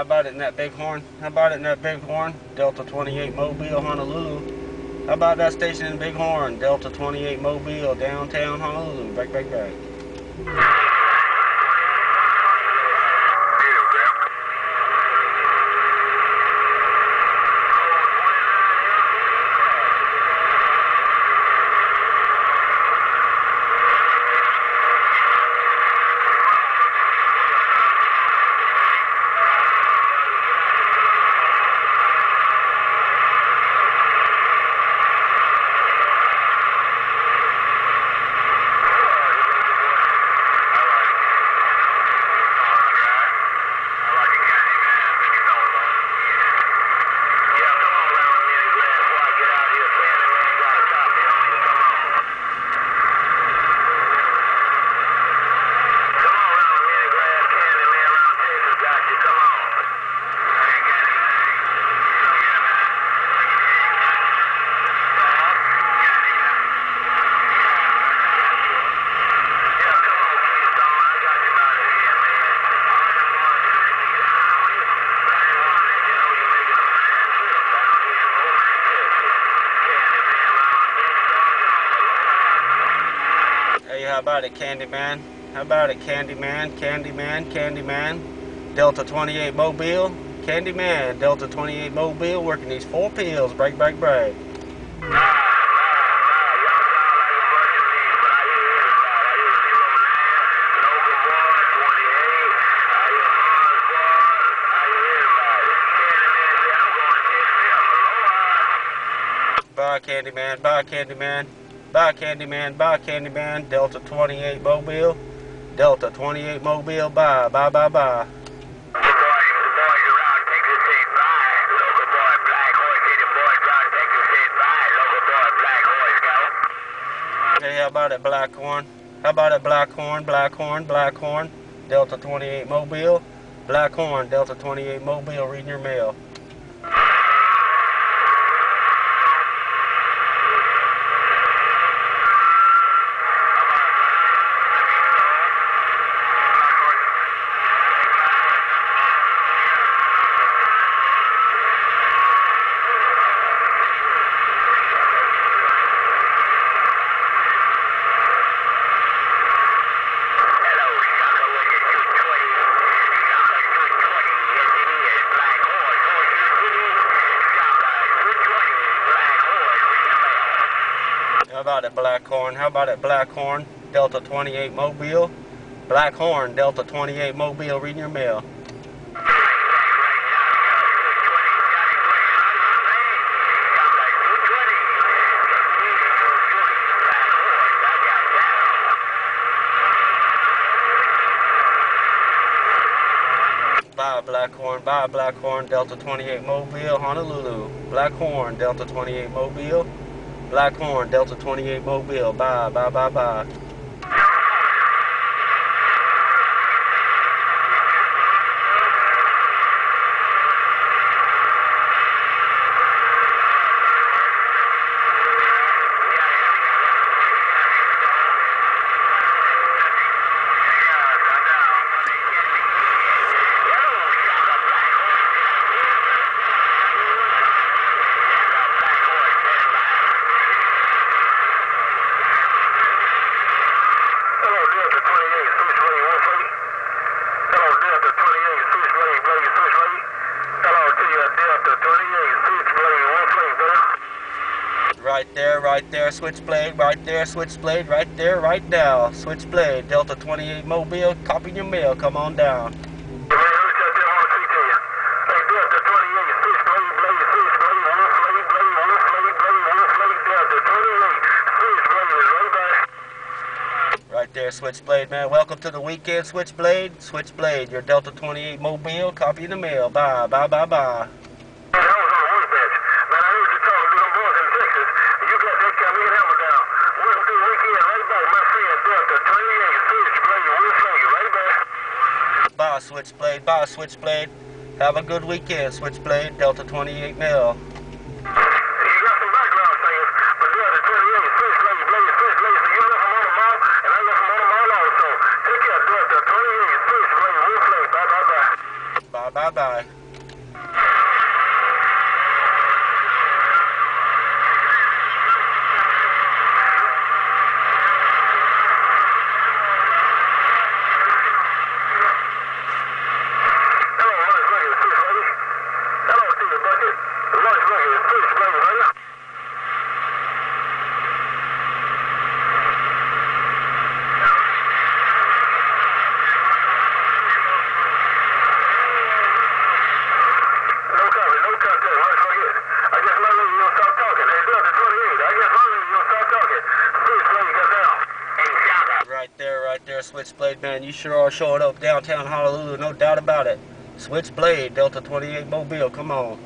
about it in that Bighorn? How about it in that Bighorn? Delta28 Mobile, Honolulu. How about that station in Bighorn? Delta28 Mobile, downtown Honolulu. Back. Hey, how about it, CandyMan? How about it, CandyMan? CandyMan. Delta28 Mobile. CandyMan, Delta28 Mobile, working these 4 pills. Break. Bye, CandyMan. Bye, CandyMan. Bye, CandyMan. Bye, CandyMan. Delta28 Mobile. Delta28 Mobile. Bye. Hey, how about it, Blackhorn? How about it, Blackhorn? Delta28 Mobile. Blackhorn, Delta28 Mobile, reading your mail. How about it, Blackhorn? How about it, Blackhorn? Delta28 Mobile. Blackhorn, Delta28 Mobile, reading your mail. Bye, Blackhorn, Delta28 Mobile, Honolulu. Blackhorn, Delta28 Mobile. Blackhorn, Delta28 Mobile. Bye. Right there, SwitchBlade, right there, right now. SwitchBlade, Delta28 Mobile, copy your mail, come on down. Right there, SwitchBlade, man. Welcome to the weekend, SwitchBlade. SwitchBlade, your Delta28 Mobile, copy the mail. Bye. Bye, SwitchBlade. Have a good weekend, SwitchBlade. Delta28 mail. You got some background singers, but Delta28, SwitchBlade, so you left them on the mall, and I left them on the mall also. Take care, Delta28, SwitchBlade, bye. Bye. right there, Switchblade, man. You sure are showing up downtown Honolulu, no doubt about it. Switchblade, Delta 28 Mobile, come on.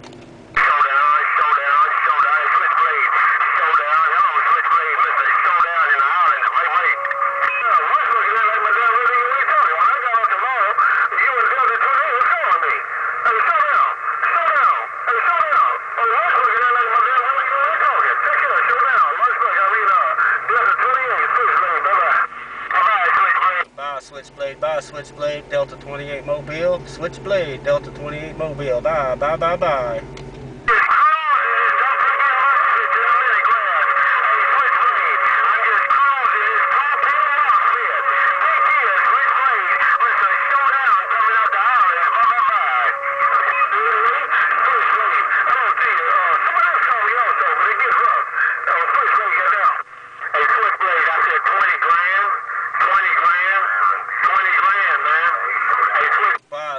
Switchblade, bye, Switchblade, Delta 28 Mobile, Switchblade, Delta 28 Mobile, bye, bye, bye, bye.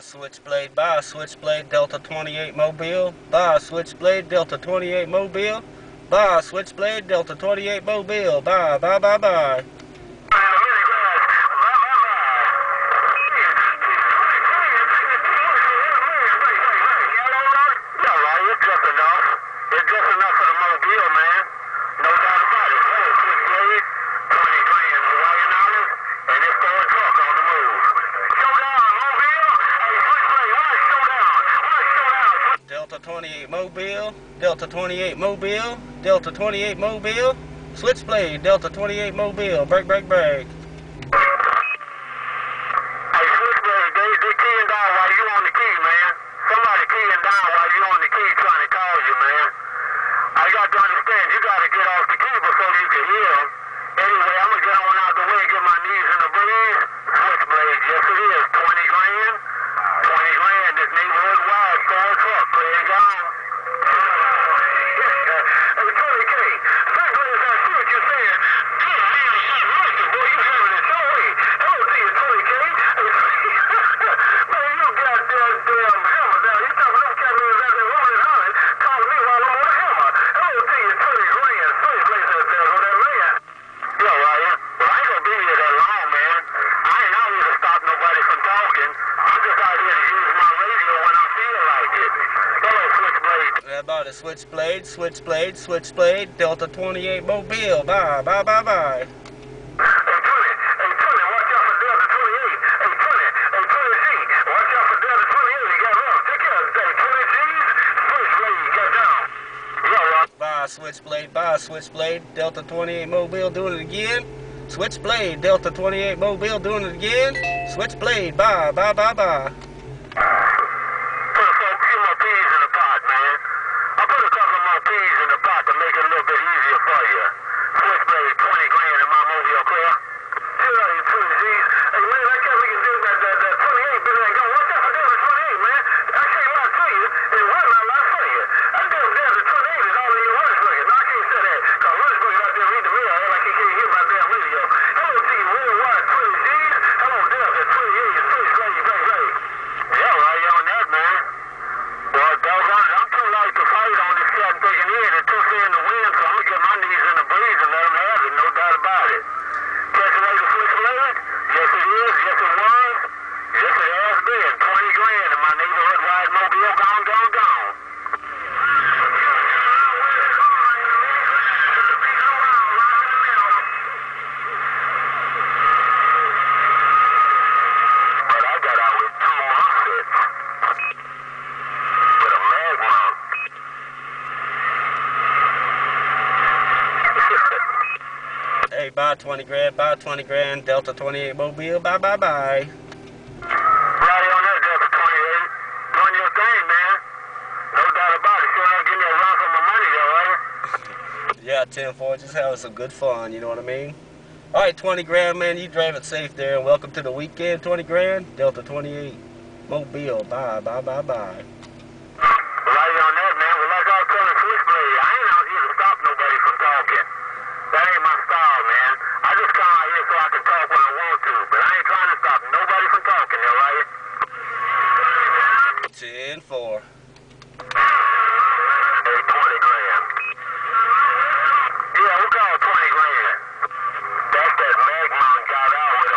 Switchblade, bye, Switchblade, Delta 28 Mobile, bye, Switchblade, Delta 28 Mobile, bye, Switchblade, Delta 28 Mobile, bye, bye, bye, bye. Delta 28 Mobile, Delta 28 Mobile, Delta 28 Mobile, Switchblade, Delta 28 Mobile, break, break, break. Hey, Switchblade, they keying down while you on the key, man. Somebody keying down while you on the key trying to call you, man. I got to understand, you got to get off the key before you can hear them. Anyway, I'm going to get on out the way and get my knees in the breeze. Switchblade, yes it is, 20 grand. 20 grand, this neighborhood wide, Ford truck, play it down. Hey, 20K, Switchblade, I see what you're saying. Good man, boy, you having it your way. Hello to you, 20K. Man, you got that damn hammer down. You talking about them cameras out there rolling and hollering, calling me while I'm on the hammer. Hello to you, 20 grand. Switchblade out there with that man. Yo, Ryan, well, I ain't gonna be here that long, man. I ain't out here to stop nobody from talking. I'm just out here to use my radio when I feel like it. Hello, Switchblade. How about it, Switchblade, Switchblade, Switchblade, Delta 28 Mobile, bye, bye, bye, bye. Hey, 20, watch out for Delta 28. Hey, 20G, watch out for Delta 28. He got rough. Take care of that. 20G's, Switchblade, got down. Yo, Rob. Bye, Switchblade, bye, Switchblade, Delta 28 Mobile, doing it again. Switchblade, Delta 28 Mobile, doing it again. Switchblade, bye, bye, bye, bye. Put a few more peas in the pot, man. I'll put a couple more peas in the pot to make it a little bit easier for you. Switchblade, 20 grand in my mobile, clear? Chill out, you 20G's. Hey, man, I can't make it do that 28 been there. Go, watch out for Delta 28, man. I can't lie to you. It wasn't a lot for you. I damn Delta 28 is all in your lunch bucket. No, I can't say that. Because lunch bucket out there read the mail, like he can't hear my damn radio. Hello to you, worldwide 20G's. Hello, Delta 28, Switchblade, great. Yeah, right, you on that, man. Well, doggone it, I'm too light to fight on this cat taking in. It's too fair in the wind, so I'm going to get my knees in the breeze and let them have it, no doubt about it. Catch it like a Switchblade? Yes, it is. Yes, it was. Yes, it has been. 20 grand in my neighborhood wide mobile, gone. But I got out with 2 muffins. With a mag mount. Hey, bye, 20 grand, Delta 28 Mobile, bye, bye, bye. Right on that, Delta 28. Doing your thing, man. No doubt about it. Still not getting that run for my money, though, right? Yeah, 10-4, just having some good fun, you know what I mean? All right, 20 grand, man, you drive it safe there, and welcome to the weekend, 20 grand, Delta 28 Mobile, bye, bye, bye, bye. Right on that, man. Well, like I was telling Switchblade, I ain't out here to stop nobody from talking. That ain't my style, man. I just come out here so I can talk when I want to, but I ain't trying to stop nobody from talking, there, right? 10-4. Hey, 20 grand. Yeah, we'll call it 20 grand. That's that Magmon got out with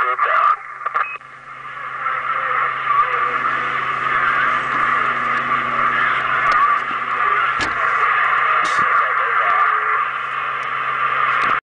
It's out.